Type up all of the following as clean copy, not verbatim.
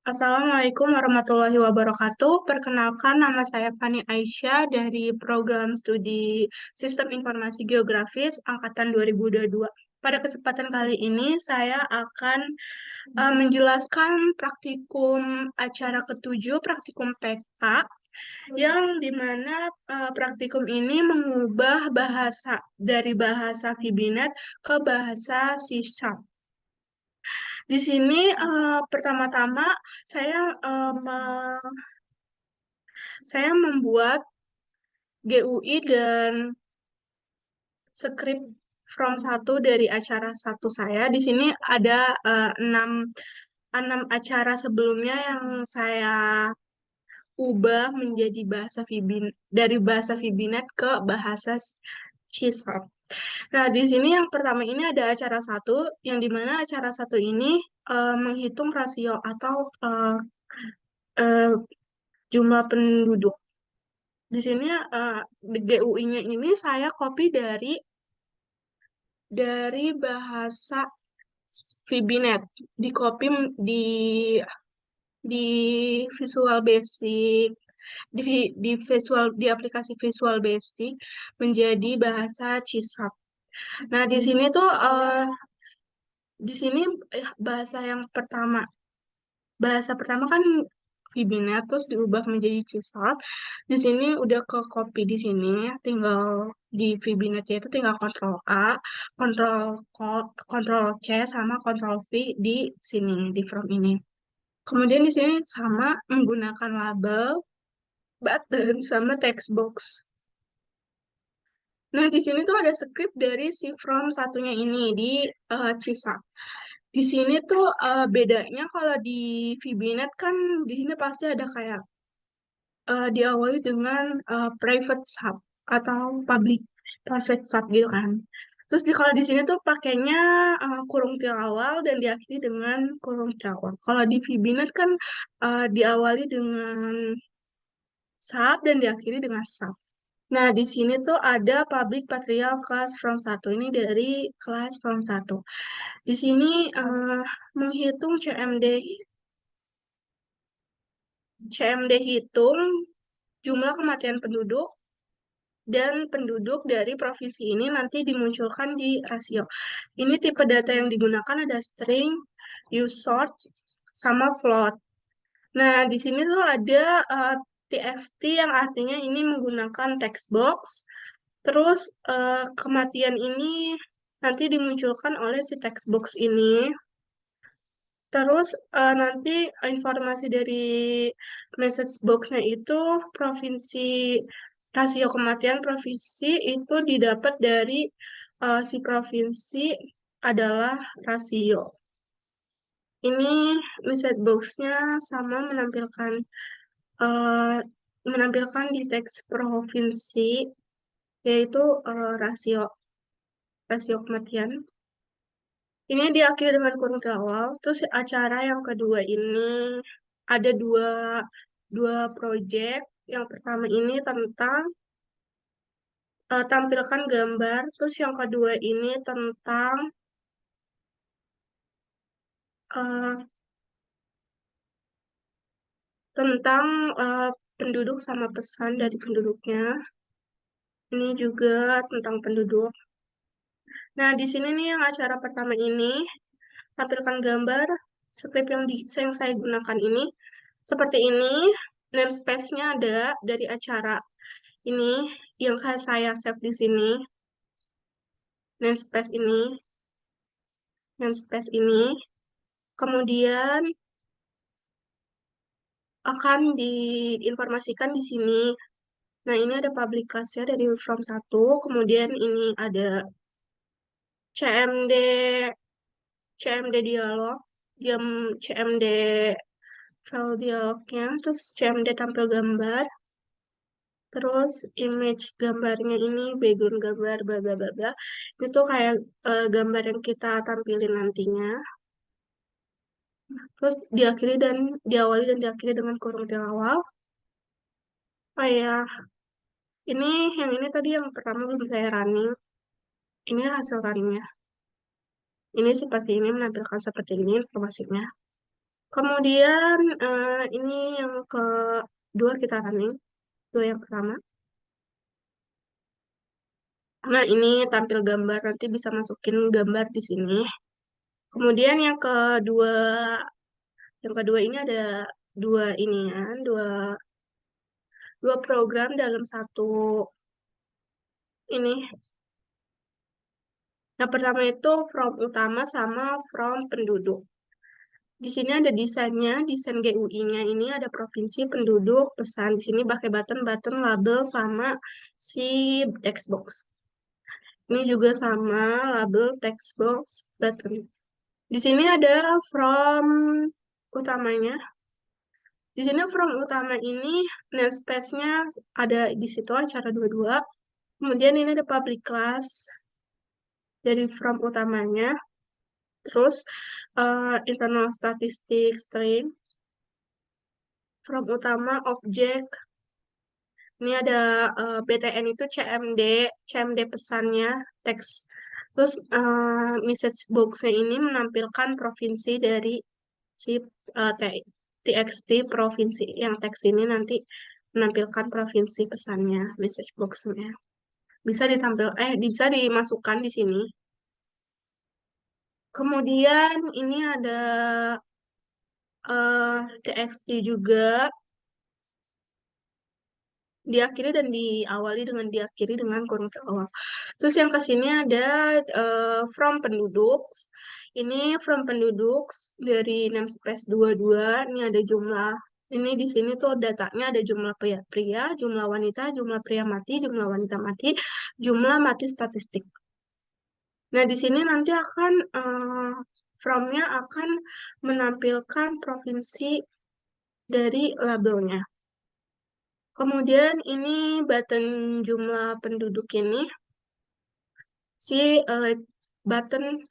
Assalamualaikum warahmatullahi wabarakatuh. Perkenalkan, nama saya Fani Aisyah dari Program Studi Sistem Informasi Geografis Angkatan 2022. Pada kesempatan kali ini, saya akan menjelaskan praktikum acara ketujuh, praktikum PK, yang dimana praktikum ini mengubah bahasa dari bahasa Fibinet ke bahasa C#. Di sini pertama-tama saya eh, me- saya membuat GUI dan skrip from satu dari acara satu saya. Di sini ada enam acara sebelumnya yang saya ubah menjadi bahasa dari bahasa Fibinet ke bahasa C#. Nah, di sini yang pertama ini ada acara satu, yang dimana acara satu ini menghitung rasio atau eh, jumlah penduduk. Di sini di GUI-nya ini saya copy dari bahasa Fibinet, di copy di Visual Basic, di aplikasi Visual Basic menjadi bahasa C#. Nah, di sini bahasa yang pertama. Bahasa pertama kan Vibina terus diubah menjadi C#. Di sini udah ke copy di sini, tinggal di Vibina itu tinggal Ctrl A, Ctrl C sama Ctrl V di sini di from ini. Kemudian di sini sama menggunakan label, button sama text box. Nah, di sini tuh ada script dari si from satunya ini di C#. Di sini tuh bedanya kalau di VBNet kan di sini pasti ada kayak diawali dengan private sub atau public private sub gitu kan. Terus kalau di sini tuh pakainya kurung tilawal dan diakhiri dengan kurung tilawal. Kalau di VBNet kan diawali dengan sub dan diakhiri dengan sub. Nah, di sini tuh ada public material class from satu ini dari kelas from satu. Di sini menghitung CMD hitung jumlah kematian penduduk dan penduduk dari provinsi ini nanti dimunculkan di rasio. Ini tipe data yang digunakan ada string, useSort, sama float. Nah, di sini tuh ada TXT yang artinya ini menggunakan text box. Terus kematian ini nanti dimunculkan oleh si text box ini. Terus nanti informasi dari message box-nya itu provinsi rasio kematian provinsi itu didapat dari si provinsi adalah rasio. Ini message box-nya sama eh, menampilkan di teks provinsi yaitu rasio rasio kematian. Ini diakhiri dengan kurung awal. Terus acara yang kedua ini ada dua proyek. Yang pertama ini tentang tampilkan gambar. Terus yang kedua ini uh, tentang uh, penduduk sama pesan dari penduduknya. Ini juga tentang penduduk. Nah, di sini nih yang acara pertama ini tampilkan gambar skrip yang saya gunakan ini seperti ini. Namespace-nya ada dari acara ini yang saya save di sini. Namespace ini, namespace ini. Kemudian akan diinformasikan di sini. Nah, ini ada publikasinya dari from satu. Kemudian ini ada CMD CMD dialog, CMD file dialognya, terus CMD tampil gambar, terus image gambarnya ini background gambar bla bla bla bla. Itu kayak gambar yang kita tampilin nantinya. Terus diawali dan diakhiri dengan kurung tilawal. Oh ya, yang ini tadi yang pertama belum saya running. Ini hasil runningnya. Ini seperti ini, menampilkan seperti ini informasinya. Kemudian ini yang kedua kita running, dua yang pertama. Nah, ini tampil gambar, nanti bisa masukin gambar di sini. Kemudian yang kedua ini ada dua ini ya, dua program dalam satu ini. Yang pertama itu from utama sama from penduduk. Di sini ada desainnya, desain GUI-nya ini ada provinsi, penduduk, pesan. Di sini pakai button, label sama si text box. Ini juga sama label text box, button. Di sini ada from utamanya. Di sini from utama ini namespace-nya ada di situ acara 22. Kemudian ini ada public class dari from utamanya. Terus internal statistik string from utama objek. Ini ada BTN itu CMD pesannya teks. Terus message box-nya ini menampilkan provinsi dari si TXT provinsi. Yang teks ini nanti menampilkan provinsi pesannya, message box-nya. Bisa dimasukkan di sini. Kemudian ini ada TXT juga diakhiri dengan kurung terawal. Terus yang ke sini ada from penduduk. Ini from penduduk dari namespace 22, ini ada jumlah. Ini di sini tuh datanya ada jumlah pria, jumlah wanita, jumlah pria mati, jumlah wanita mati, jumlah mati statistik. Nah, di sini nanti akan from-nya akan menampilkan provinsi dari labelnya. Kemudian ini button jumlah penduduk ini si button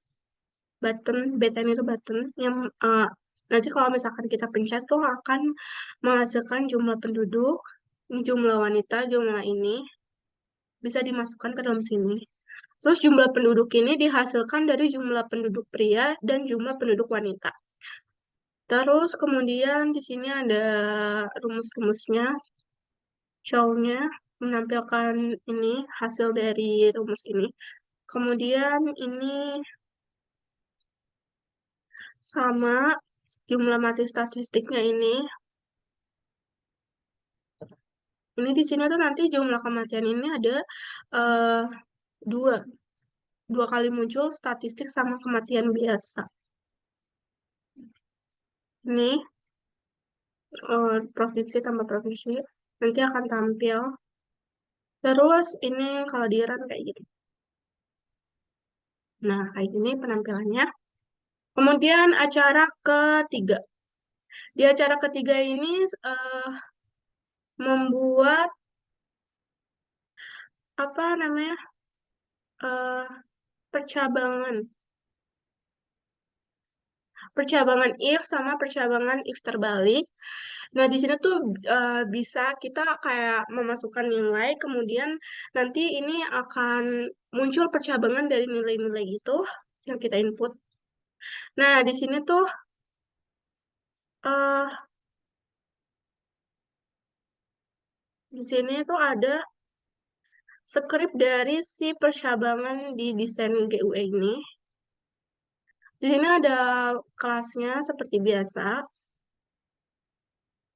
button itu button yang nanti kalau misalkan kita pencet tuh akan menghasilkan jumlah penduduk, jumlah wanita, jumlah ini bisa dimasukkan ke dalam sini. Terus jumlah penduduk ini dihasilkan dari jumlah penduduk pria dan jumlah penduduk wanita. Terus kemudian di sini ada rumus-rumusnya, show-nya menampilkan ini hasil dari rumus ini. Kemudian ini sama jumlah mati statistiknya ini. Ini di sini tuh nanti jumlah kematian ini ada uh, dua kali muncul statistik sama kematian biasa. Ini provinsi tambah provinsi nanti akan tampil. Terus ini kalau di run kayak gini. Nah, kayak gini penampilannya. Kemudian acara ketiga. Di acara ketiga ini membuat apa namanya percabangan if sama percabangan if terbalik. Nah, di sini tuh bisa kita kayak memasukkan nilai, kemudian nanti ini akan muncul percabangan dari nilai-nilai itu yang kita input. Nah, di sini tuh uh, di sini tuh ada skrip dari si percabangan di desain GUE ini. Di sini ada kelasnya seperti biasa.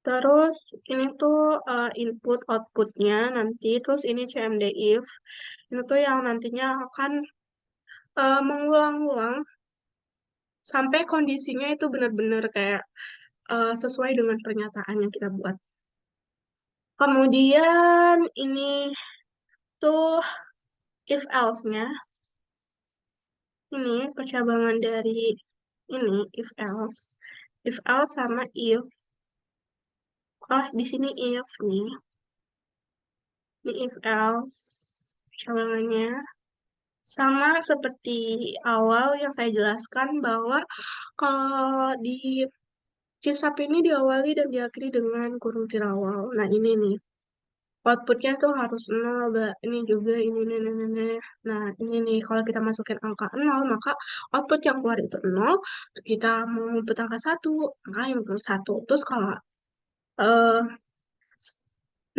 Terus ini tuh input outputnya nanti. Terus ini CMD if. Ini tuh yang nantinya akan mengulang-ulang sampai kondisinya itu benar-benar kayak sesuai dengan pernyataan yang kita buat. Kemudian ini tuh if else-nya. Ini percabangan dari ini if else. If else sama if. Oh, di sini if nih. Ini if else percabangannya. Sama seperti awal yang saya jelaskan bahwa kalau di CSAP ini diawali dan diakhiri dengan kurung tirawal. Nah, ini nih. outputnya tuh harus nol, Mbak. Ini juga, ini. Nah, ini nih, kalau kita masukin angka nol, maka output yang keluar itu nol. Kita mau input angka satu, maka input satu. Terus kalau eh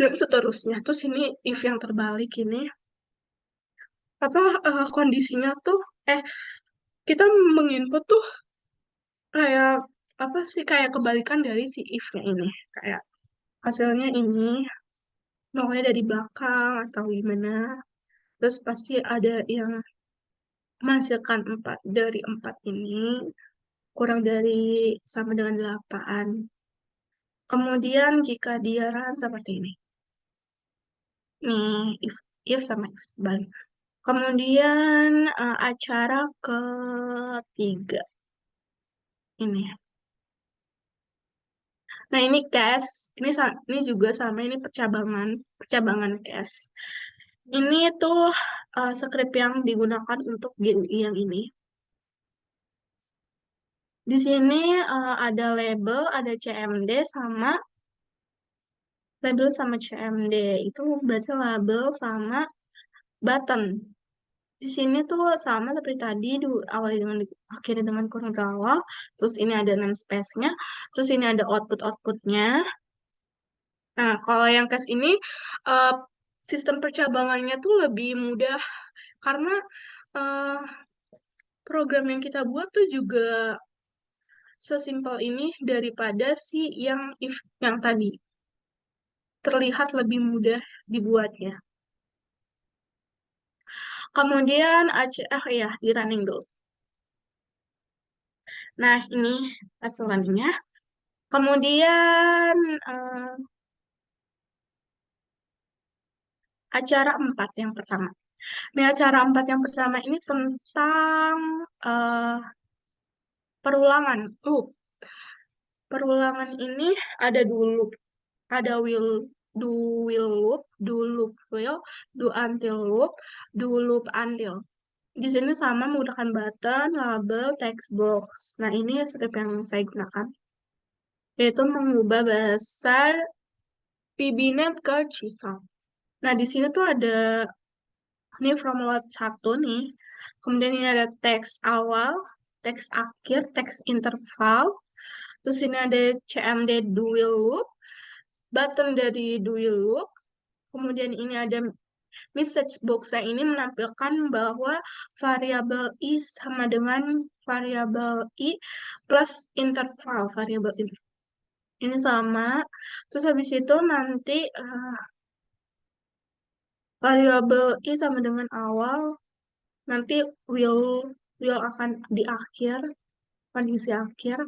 dan seterusnya. Terus ini if yang terbalik ini, apa kondisinya tuh, eh kita menginput tuh kayak apa sih, kayak kebalikan dari si if-nya ini. Kayak hasilnya ini, nolnya dari belakang atau gimana. Terus pasti ada yang menghasilkan 4 dari 4 ini kurang dari sama dengan 8. Kemudian jika dia run seperti ini. Nih, if sama if balik. Kemudian acara ketiga ini. Nah, ini cache. Ini juga sama, ini percabangan percabangan cache. Ini tuh script yang digunakan untuk GUI yang ini. Di sini ada label sama CMD. Itu berarti label sama button. Di sini tuh sama seperti tadi, awali dengan akhirnya dengan kurung kawal. Terus ini ada namespace-nya. Terus ini ada output-outputnya. Nah, kalau yang case ini eh, sistem percabangannya tuh lebih mudah karena eh, program yang kita buat tuh juga sesimpel ini daripada si yang if yang tadi. Terlihat lebih mudah dibuatnya. Kemudian ya, di running dulu. Nah, ini hasil runningnya. Kemudian eh, acara 4 yang pertama. Nah, acara 4 yang pertama ini tentang eh, perulangan. Perulangan ini ada dulu, ada do will loop, do loop will, do until loop, do loop until. Di sini sama menggunakan button, label, text box. Nah, ini script yang saya gunakan, yaitu mengubah bahasa VBNet ke Chisel. Nah, di sini tuh ada ini from lot 1 nih. Kemudian ini ada teks awal, teks akhir, teks interval. Terus ini ada CMD dual loop, button dari dual loop. Kemudian ini ada message box yang ini menampilkan bahwa variabel i sama dengan variabel i plus interval variabel ini. Ini sama. Terus habis itu nanti variabel i sama dengan awal, nanti will will akan di akhir, kondisi akhir.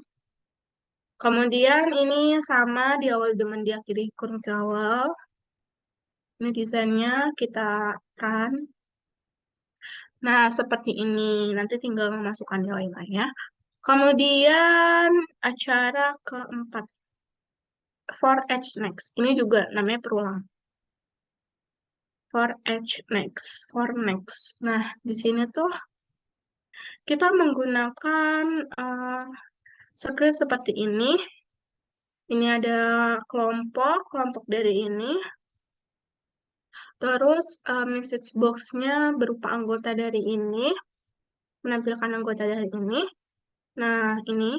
Kemudian ini sama di awal dengan diakhiri kurung awal. Ini desainnya kita run. Nah, seperti ini. Nanti tinggal memasukkan nilai-nilainya. Kemudian acara keempat, for each next. Ini juga namanya perulang. For each next, for next. Nah, di sini tuh kita menggunakan script seperti ini. Ini ada kelompok dari ini. Terus message box-nya berupa anggota dari ini, menampilkan anggota dari ini. Nah, ini.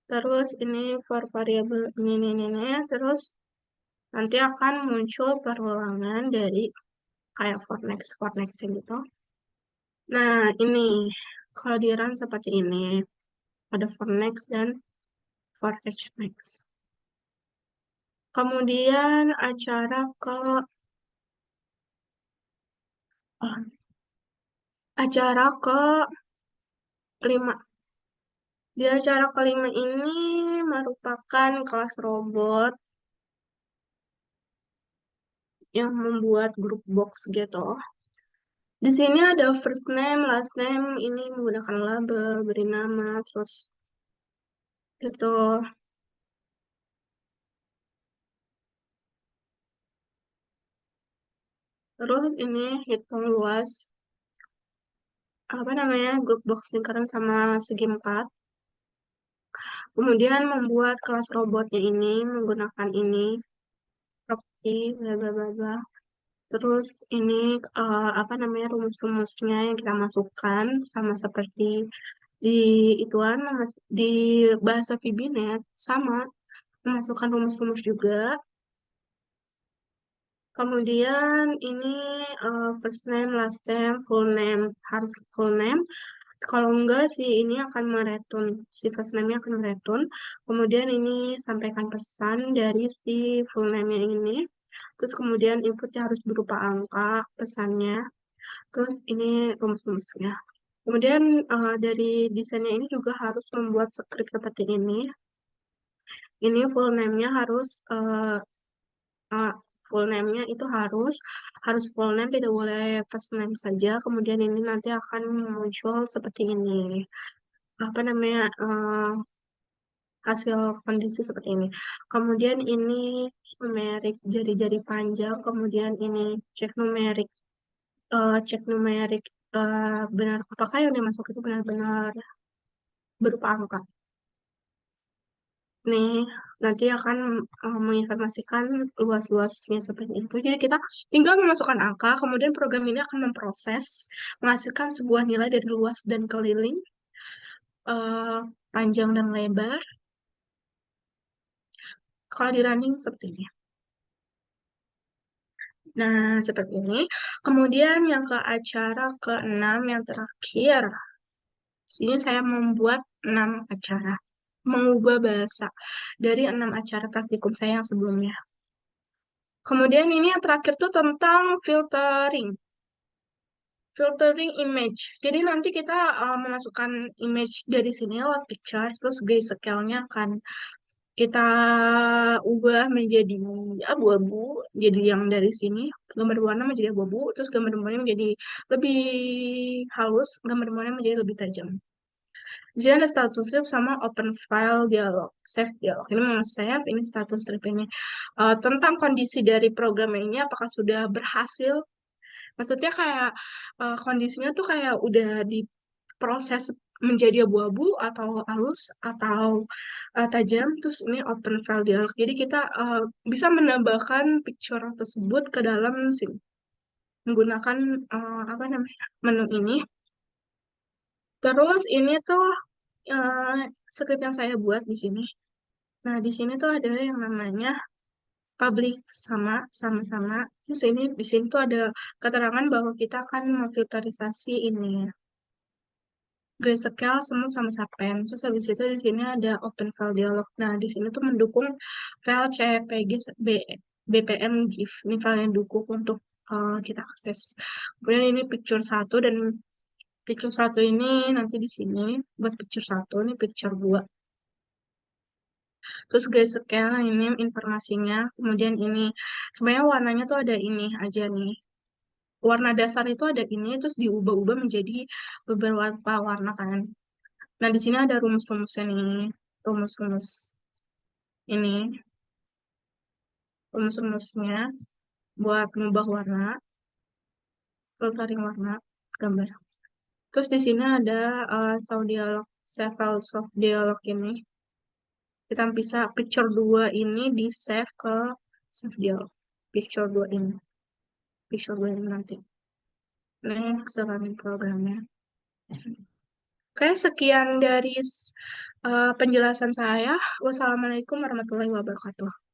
Terus ini for variable ini. Terus nanti akan muncul perulangan dari kayak for next gitu. Nah, ini kalau di run seperti ini. Ada for next dan for each next. Kemudian oh, acara ke 5. Di acara kelima ini merupakan kelas robot yang membuat grup box gitu. Di sini ada first name, last name, ini menggunakan label, beri nama, terus gitu. Terus ini hitung luas, apa namanya, grup box lingkaran sama segi 4. Kemudian membuat kelas robotnya ini menggunakan ini, bla bla bla bla. Terus ini apa namanya rumus-rumusnya yang kita masukkan sama seperti di ituan di bahasa VBNet sama memasukkan rumus-rumus juga. Kemudian ini first name, last name, full name harus full name. Kalau enggak sih ini akan meretun, si first name-nya akan meretun. Kemudian ini sampaikan pesan dari si full name-nya ini. Terus kemudian inputnya harus berupa angka pesannya. Terus ini rumus-rumusnya. Kemudian dari desainnya ini juga harus membuat script seperti ini. Ini full name-nya harus uh, full name-nya itu harus full name, tidak boleh first name saja. Kemudian ini nanti akan muncul seperti ini. Apa namanya hasil kondisi seperti ini. Kemudian ini numerik jari-jari panjang. Kemudian ini cek numerik cek numerik benar apakah yang dimasuk itu benar-benar berupa angka. Nih, nanti akan menginformasikan luas-luasnya seperti itu. Jadi kita tinggal memasukkan angka, kemudian program ini akan memproses, menghasilkan sebuah nilai dari luas dan keliling, eh, panjang dan lebar. Kalau di running seperti ini. Nah, seperti ini. Kemudian yang ke acara ke-6 yang terakhir. Sini saya membuat 6 acara. Mengubah bahasa dari 6 acara praktikum saya yang sebelumnya. Kemudian ini yang terakhir tuh tentang filtering. Filtering image. Jadi nanti kita memasukkan image dari sini lewat picture, terus grayscale-nya akan kita ubah menjadi abu-abu, jadi yang dari sini gambar berwarna menjadi abu-abu, terus gambar berwarna menjadi lebih halus, gambar berwarna menjadi lebih tajam. Di sini ada status strip sama open file dialog, save dialog. Ini mau save, ini status strip ini. Tentang kondisi dari program ini, apakah sudah berhasil. Maksudnya kayak kondisinya tuh kayak udah diproses menjadi abu-abu atau halus atau tajam. Terus ini open file dialog. Jadi kita bisa menambahkan picture tersebut ke dalam sini menggunakan apa namanya menu ini. Terus ini tuh eh, script yang saya buat di sini. Nah, di sini tuh ada yang namanya public sama-sama. Terus ini di sini tuh ada keterangan bahwa kita akan memfilterisasi ini ya. Grayscale semua sama Sapen. Terus habis itu di sini ada open file dialog. Nah, di sini tuh mendukung file CPG BPM GIF. Ini file yang dukung untuk kita akses. Kemudian ini picture satu dan picture satu ini nanti di sini buat picture satu ini picture 2. Terus grayscale ini informasinya. Kemudian ini sebenarnya warnanya tuh ada ini aja nih. Warna dasar itu ada ini terus diubah-ubah menjadi beberapa warna kan. Nah, di sini ada rumus-rumusnya nih. Rumus-rumus ini, rumus-rumusnya buat mengubah warna, filtering warna, gambar. Terus di sini ada soft dialog, save soft dialog ini. Kita bisa picture 2 ini di save ke save dialog. Picture 2 ini. Picture 2 ini nanti. Ini running programnya. Oke, sekian dari penjelasan saya. Wassalamualaikum warahmatullahi wabarakatuh.